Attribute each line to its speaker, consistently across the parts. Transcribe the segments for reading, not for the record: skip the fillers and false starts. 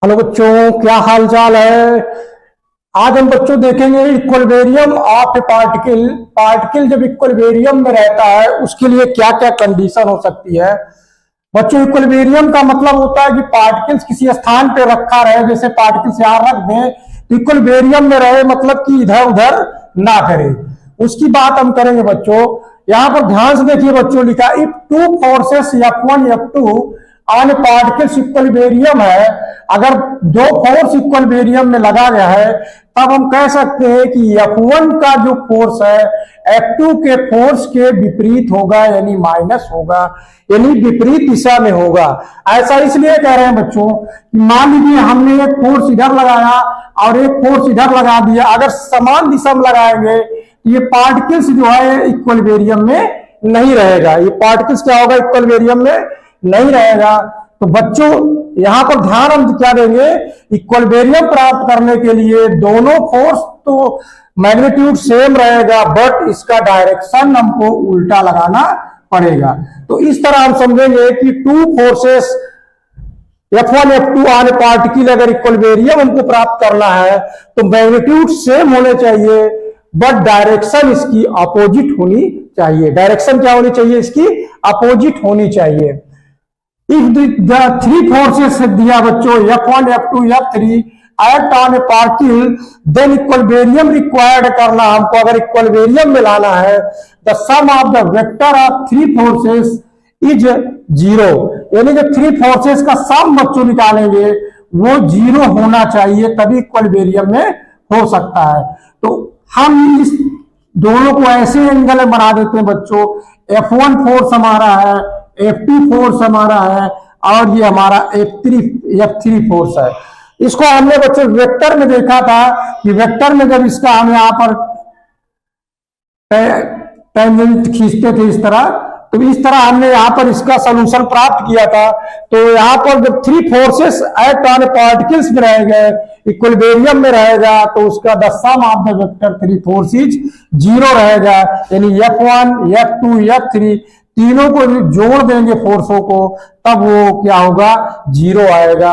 Speaker 1: Hello बच्चों, क्या हाल चाल है। आज हम बच्चों देखेंगे equilibrium of A particle. Particle जब इक्विलिब्रियम में रहता है उसके लिए क्या क्या कंडीशन हो सकती है। बच्चों, इक्विलिब्रियम का मतलब होता है कि पार्टिकल्स किसी स्थान पे रखा रहे। जैसे पार्टिकल्स यहां रख दें तो इक्विलिब्रियम में रहे, मतलब कि इधर उधर ना करे। उसकी बात हम करेंगे बच्चों। यहां पर ध्यान से देखिए बच्चों, लिखा if two forces F1 F2 on particles equilibrium है। अगर दो फोर्स इक्विलिब्रियम में लगा गया है तब हम कह सकते हैं कि F1 का जो फोर्स है F2 के फोर्स के विपरीत होगा, यानी माइनस होगा, यानी विपरीत दिशा में होगा। ऐसा इसलिए कह रहे हैं बच्चों कि मान लीजिए हमने एक फोर्स इधर लगाया और एक फोर्स इधर लगा दिया। अगर समान दिशा में लगाएंगे तो ये पार्टिकल्स जो है इक्विलिब्रियम में नहीं रहेगा। ये पार्टिकल्स क्या होगा, इक्विलिब्रियम में नहीं रहेगा। तो बच्चों यहां पर ध्यान हम क्या देंगे, इक्विलिब्रियम प्राप्त करने के लिए दोनों फोर्स तो मैग्नीट्यूड सेम रहेगा, बट इसका डायरेक्शन हमको उल्टा लगाना पड़ेगा। तो इस तरह हम समझेंगे कि two forces F1 F2 on particle अगर इक्विलिब्रियम हमको प्राप्त करना है तो मैग्नीट्यूड सेम होने चाहिए, बट डायरेक्शन इसकी अपोजिट होनी चाहिए। डायरेक्शन क्या होनी चाहिए, इसकी अपोजिट होनी चाहिए। इफ द थ्री फोर्सेस दिया बच्चों F1 F2 F3 act on a particle then equilibrium required करना हमको। अगर इक्विलिब्रियम में लाना है the sum of the vector of three forces is zero, यानी जो थ्री फोर्सेस का सम बच्चों निकालेंगे वो जीरो होना चाहिए, तभी इक्विलिब्रियम में हो सकता है। तो हम इस दोनों को ऐसे एंगल में बना देते हैं बच्चों, F1 फोर्स हमारा है, F2 फोर्स हमारा है और ये हमारा F3 फोर्स है। इसको हमने बच्चों वेक्टर में देखा था कि वेक्टर में जब इसका हम यहां पर टेंजेंट खींचते थे इस तरह, तो इस तरह हमने यहां पर इसका सोल्यूशन प्राप्त किया था। तो यहां पर जब three forces act on particles में रहेंगे, इक्विलिब्रियम में रहेगा, तो उसका the sum of the vector three forces zero रहेगा, यानी F1 F2 F3 तीनों को जोड़ देंगे फोर्सों को, तब वो क्या होगा, जीरो आएगा,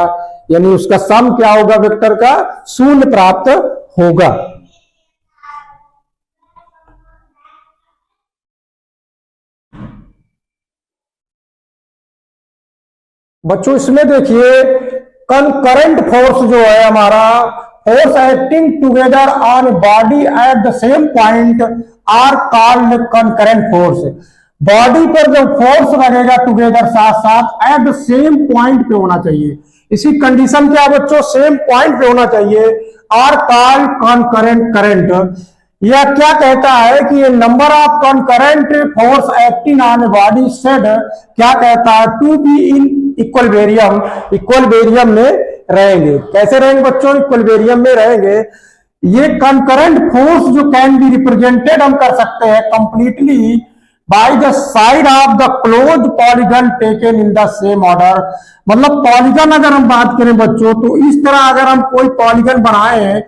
Speaker 1: यानी उसका सम क्या होगा, वेक्टर का शून्य प्राप्त होगा। बच्चों इसमें देखिए कंकरेंट फोर्स जो है हमारा, force acting together on body at the same point are called concurrent force. Body पर जो फोर्स लगेगा टुगेदर साथ साथ एट द सेम पॉइंट पे होना चाहिए। इसी कंडीशन क्या बच्चों, सेम पॉइंट पे होना चाहिए, आर कॉल्ड कंकरेंट करंट। यह क्या कहता है कि number of concurrent force acting on body said क्या कहता है, to be in equilibrium. Equilibrium में रहेंगे। कैसे रहेंगे बच्चों, इक्विलिब्रियम में रहेंगे। ये कंकरेंट फोर्स जो कैन बी रिप्रेजेंटेड हम कर सकते हैं completely by the side of the close polygon taken in the same order. मतलब पॉलीगन अगर हम बात करें बच्चों, तो इस तरह अगर हम कोई पॉलीगन बनाए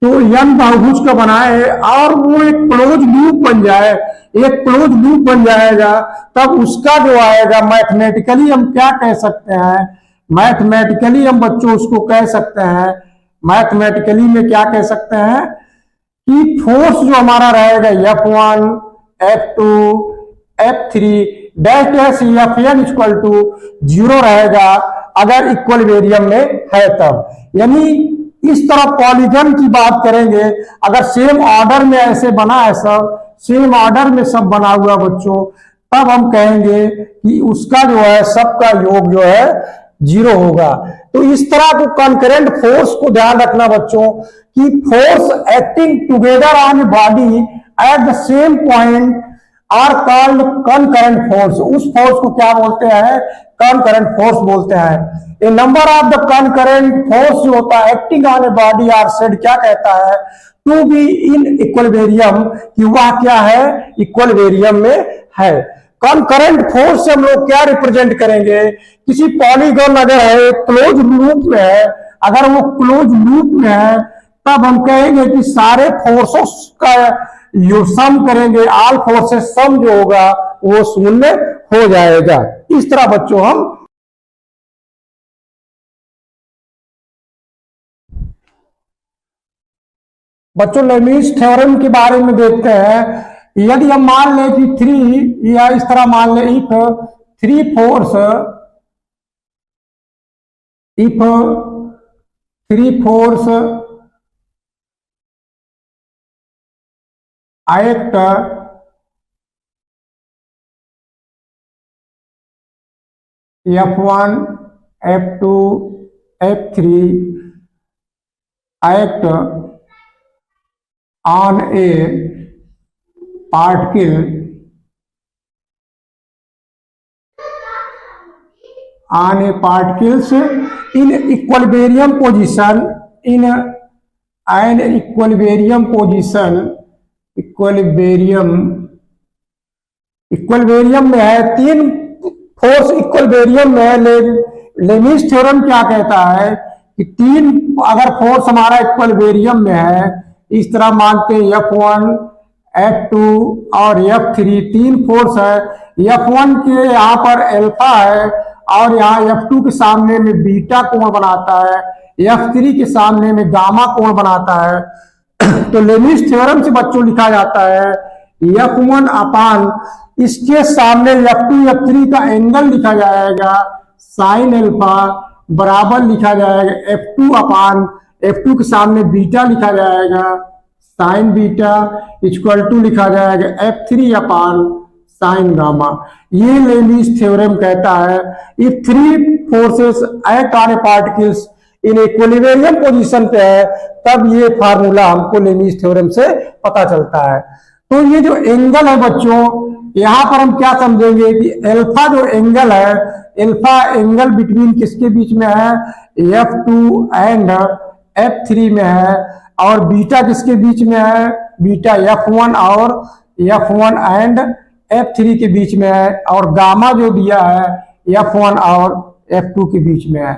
Speaker 1: तो n बहुभुज का बनाए और वो एक क्लोज लूप बन जाए, एक क्लोज लूप बन जाएगा, तब उसका जो आएगा मैथमेटिकली हम क्या कह सकते हैं, मैथमेटिकली हम बच्चों उसको कह सकते हैं, मैथमेटिकली में क्या कह सकते हैं कि फोर्स जो हमारा रहेगा F1 F2 F3 dash dash Fn equal to zero रहेगा अगर इक्विलिब्रियम में है तब। यानी इस तरह पॉलीगन की बात करेंगे, अगर सेम ऑर्डर में ऐसे बना है, सब सेम ऑर्डर में सब बना हुआ बच्चों, तब हम कहेंगे कि उसका जो है सबका योग जो है जीरो होगा। तो इस तरह को कंकरेंट फोर्स को ध्यान रखना बच्चों कि force acting together on body at the same point are called concurrent force. उस फोर्स को क्या बोलते हैं, कंकरेंट फोर्स बोलते हैं। A number of the concurrent force जो होता है acting on a body are said क्या कहता है, टू बी इन इक्विलिब्रियम, कि वह क्या है, इक्विलिब्रियम में है। कंकरेंट फोर्स से हम लोग क्या रिप्रेजेंट करेंगे, किसी पॉलीगन अगर है क्लोज लूप में है, अगर वो क्लोज लूप में है तब हम कहेंगे कि सारे फोर्सेस का यो सम करेंगे, ऑल फोर्सेस सम जो होगा वो शून्य हो जाएगा। इस तरह बच्चों हम बच्चों लेमीज थ्योरम के बारे में देखते हैं। यदि हम मान लें कि थ्री, या इस तरह मान लें, if three force act F1, F2, F3 act on a particle particles in equilibrium position, in an equilibrium में है, तीन फोर्स इक्विलिब्रियम में है। लेमीज थ्योरम क्या कहता है कि तीन अगर फोर्स हमारा इक्विलिब्रियम में है, इस तरह मानते हैं F1, F2 और F3 तीन फोर्स है। F1 के यहाँ पर अल्फा है और यहाँ F2 के सामने में बीटा कोण बनाता है, F3 के सामने में गामा कोण बनाता है। तो लेमीज थ्योरम से बच्चों लिखा जाता है F1 अपान इसके सामने F2 F3 का एंगल लिखा जाएगा साइन अल्फा बराबर लिखा जाएगा F2 अपान F2 के सामने बीटा लिखा जाएगा साइन बीटा इक्वल टू लिखा जाएगा F3 अपान साइन गामा। ये लेमीज थ्योरम कहता है if three forces act on A particles in equilibrium position पे है, तब ये फार्मूला हमको लेमीज थ्योरम से पता चलता है। तो ये जो एंगल है बच्चों, यहाँ पर हम क्या समझेंगे कि अल्फा जो एंगल है, अल्फा एंगल बिटवीन किसके बीच में है, F2 एंड F3 में है, और बीटा किसके बीच में है, बीटा F1 एंड F3 के बीच में है, और गामा जो दिया है F1 और F2 के बीच में है।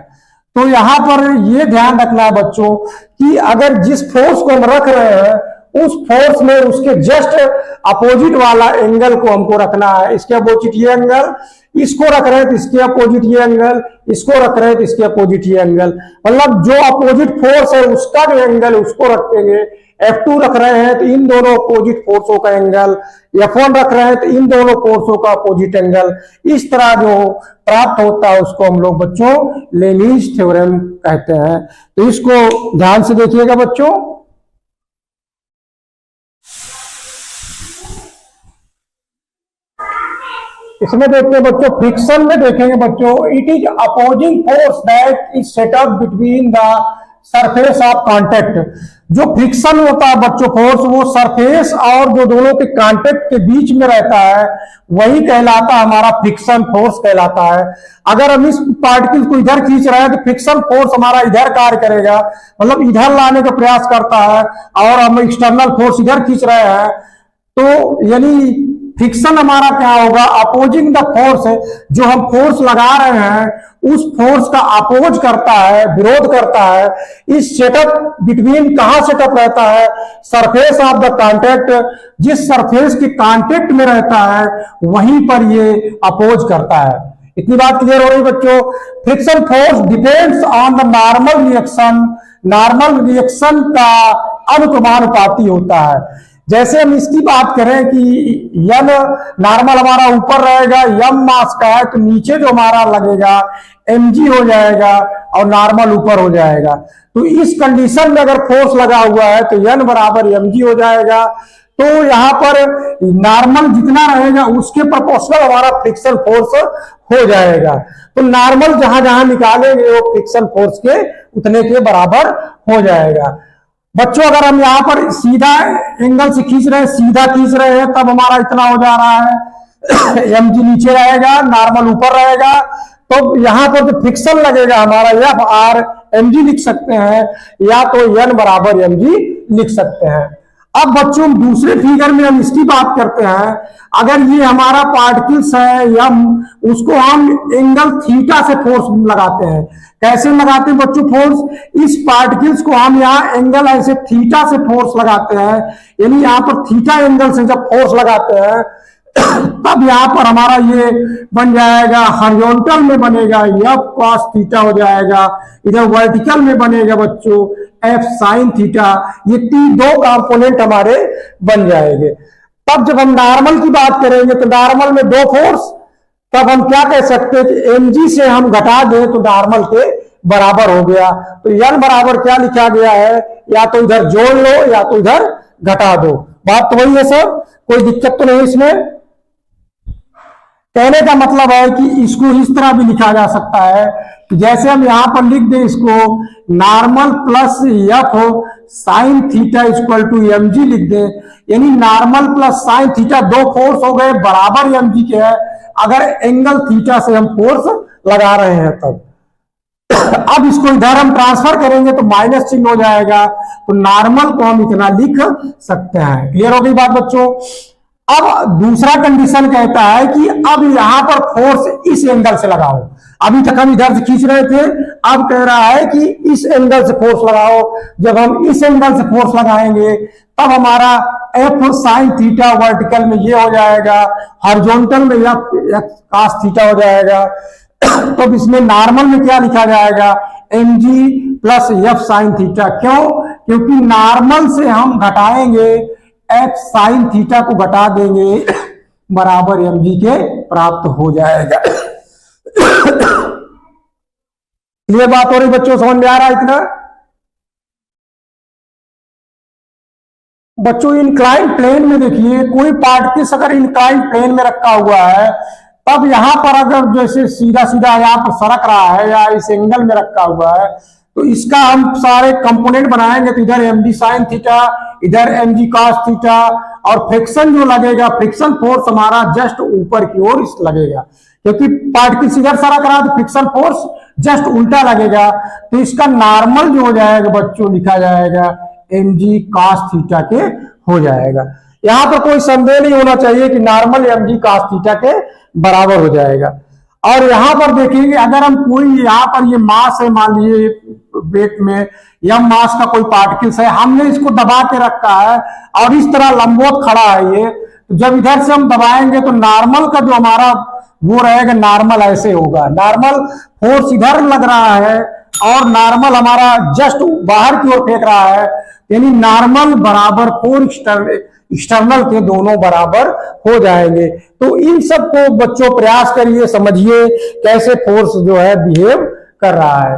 Speaker 1: तो यहाँ पर ये ध्यान रखना है बच्चों कि अगर जिस फोर्स को हम रख रहे हैं उस फोर्स में उसके जस्ट अपोजिट वाला एंगल को हमको रखना है। इसके अपोजिट ये एंगल, इसको रख रहे हैं तो इसके अपोजिट ये एंगल, इसको रख रहे हैं तो इसके अपोजिट ये एंगल, मतलब जो अपोजिट फोर्स है उसका जो एंगल है उसको रखेंगे। F2 रख रहे हैं तो इन दोनों अपोजिट फोर्सों का एंगल, F1 रख रहे हैं तो इन दोनों फोर्सों का अपोजिट एंगल। इस तरह जो प्राप्त होता है उसको हम लोग बच्चों लेमीज थ्योरम कहते हैं। तो इसको ध्यान से देखिएगा बच्चों। इसमें देखते हैं बच्चों, फ्रिक्शन में देखेंगे बच्चों, it is opposing force that is set up between the surface of contact. जो फ्रिक्शन होता है बच्चों फोर्स, वो सरफेस और जो दोनों के कांटेक्ट के बीच में रहता है, वही कहलाता है हमारा फ्रिक्शन फोर्स कहलाता है। अगर हम इस पार्टिकल को इधर खींच रहे हैं तो फ्रिक्शन फोर्स हमारा इधर कार्य करेगा, मतलब इधर लाने का प्रयास करता है, और हम एक्सटर्नल फोर्स इधर खींच रहे हैं तो यानी फ्रिक्शन हमारा क्या होगा, अपोजिंग द फोर्स है। जो हम फोर्स लगा रहे हैं उस फोर्स का अपोज करता है, विरोध करता है। इस सेटअप बिटवीन कहां सेटअप रहता है, सरफेस ऑफ द कांटेक्ट, जिस सरफेस के कांटेक्ट में रहता है वहीं पर ये अपोज करता है। इतनी बात क्लियर हो रही बच्चों। Friction force depends on the normal reaction, normal reaction का अनुक्रमानुपाती होता है। जैसे हम इसकी बात करें कि यम नॉर्मल हमारा ऊपर रहेगा, यम मास का है तो नीचे जो हमारा लगेगा mg हो जाएगा और नॉर्मल ऊपर हो जाएगा। तो इस कंडीशन में अगर फोर्स लगा हुआ है तो n बराबर mg हो जाएगा। तो यहाँ पर नॉर्मल जितना रहेगा उसके प्रोपोर्शनल हमारा फ्रिक्शन फोर्स हो जाएगा। तो नॉर्मल जहां जहां निकालेंगे वो फ्रिक्शन फोर्स के उतने के बराबर हो जाएगा। बच्चों अगर हम यहाँ पर सीधा एंगल से खींच रहे हैं, सीधा खींच रहे हैं, तब हमारा इतना हो जा रहा है mg नीचे रहेगा, नॉर्मल ऊपर रहेगा। तो यहाँ पर जो फ्रिक्शन लगेगा हमारा F r mg लिख सकते हैं, या तो n बराबर mg लिख सकते हैं। अब बच्चों दूसरे फिगर में हम इसकी बात करते हैं, अगर ये हमारा पार्टिकल्स है या उसको हम एंगल थीटा से फोर्स लगाते हैं। कैसे लगाते हैं बच्चों फोर्स, इस पार्टिकल्स को हम यहाँ एंगल ऐसे थीटा से फोर्स लगाते हैं, यानी यहाँ पर थीटा एंगल से जब फोर्स लगाते हैं तब यहाँ पर हमारा ये बन जाएगा, हॉरिजॉन्टल में बनेगा F cos थीटा हो जाएगा, इधर वर्टिकल में बनेगा बच्चों एफ साइन थीटा, ये दो कंपोनेंट हमारे बन जाएंगे। तब जब हम नॉर्मल की बात करेंगे तो नॉर्मल में दो फोर्स, तब हम क्या कह सकते हैं कि mg से हम घटा दें तो नॉर्मल के बराबर हो गया। तो n बराबर क्या लिखा गया है, या तो इधर जोड़ लो या तो इधर घटा दो, बात तो वही है सर, कोई दिक्कत तो नहीं इसमें। कहने का मतलब है कि इसको इस तरह भी लिखा जा सकता है कि जैसे हम यहां पर लिख दें इसको normal plus F sine theta equal to mg लिख दें, यानी नॉर्मल प्लस साइन थीटा दो फोर्स हो गए बराबर mg के है, अगर एंगल थीटा से हम फोर्स लगा रहे हैं तब। अब इसको इधर हम ट्रांसफर करेंगे तो माइनस चिन्ह हो जाएगा, तो नॉर्मल को हम इतना लिख सकते हैं। क्लियर हो गई बात बच्चों। अब दूसरा कंडीशन कहता है कि अब यहां पर फोर्स इस एंगल से लगाओ, अभी तक हम इधर से खींच रहे थे, अब कह रहा है कि इस एंगल से फोर्स लगाओ। जब हम इस एंगल से फोर्स लगाएंगे तब हमारा एफ साइन थीटा वर्टिकल में ये हो जाएगा, हॉरिजॉन्टल में यह कास थीटा हो जाएगा। तो इसमें नॉर्मल में क्या लिखा जाएगा, mg plus F sine theta. क्यों? क्योंकि नॉर्मल से हम घटाएंगे एफ साइन थीटा को घटा देंगे बराबर mg के प्राप्त हो जाएगा। ये बात हो रही बच्चों, समझ में आ रहा है इतना? बच्चों इंक्लाइन प्लेन में देखिए, कोई पार्टिकल अगर इंक्लाइन प्लेन में रखा हुआ है तब यहां पर अगर जैसे सीधा सीधा यहां पर सरक रहा है या इस एंगल में रखा हुआ है तो इसका हम सारे कंपोनेंट बनाएंगे तो इधर mg साइन थीटा, इधर mg cos थीटा, और फ्रिक्शन जो लगेगा, फ्रिक्शन फोर्स हमारा जस्ट ऊपर की ओर लगेगा, क्योंकि पार्टिकल इधर सरक रहा है तो फ्रिक्शन फोर्स जस्ट उल्टा लगेगा। तो इसका नॉर्मल जो हो जाएगा बच्चों लिखा जाएगा mg cos थीटा के हो जाएगा। यहां पर कोई संदेह नहीं होना चाहिए कि नॉर्मल mg cos थीटा के बराबर हो जाएगा। और यहां पर देखिए अगर हम कोई यहाँ पर ये मास है, मान लीजिए वेट में या मास का कोई पार्टिकल्स है, हमने इसको दबा के रखा है और इस तरह लंबवत खड़ा है ये, तो जब इधर से हम दबाएंगे तो नॉर्मल का जो हमारा वो रहेगा, नॉर्मल ऐसे होगा, नॉर्मल फोर्स इधर लग रहा है और नॉर्मल हमारा जस्ट बाहर की ओर फेंक रहा है, यानी नॉर्मल बराबर फोर एक्सटर्नल के दोनों बराबर हो जाएंगे। तो इन सब को बच्चों प्रयास करिए, समझिए कैसे फोर्स जो है बिहेव कर रहा है।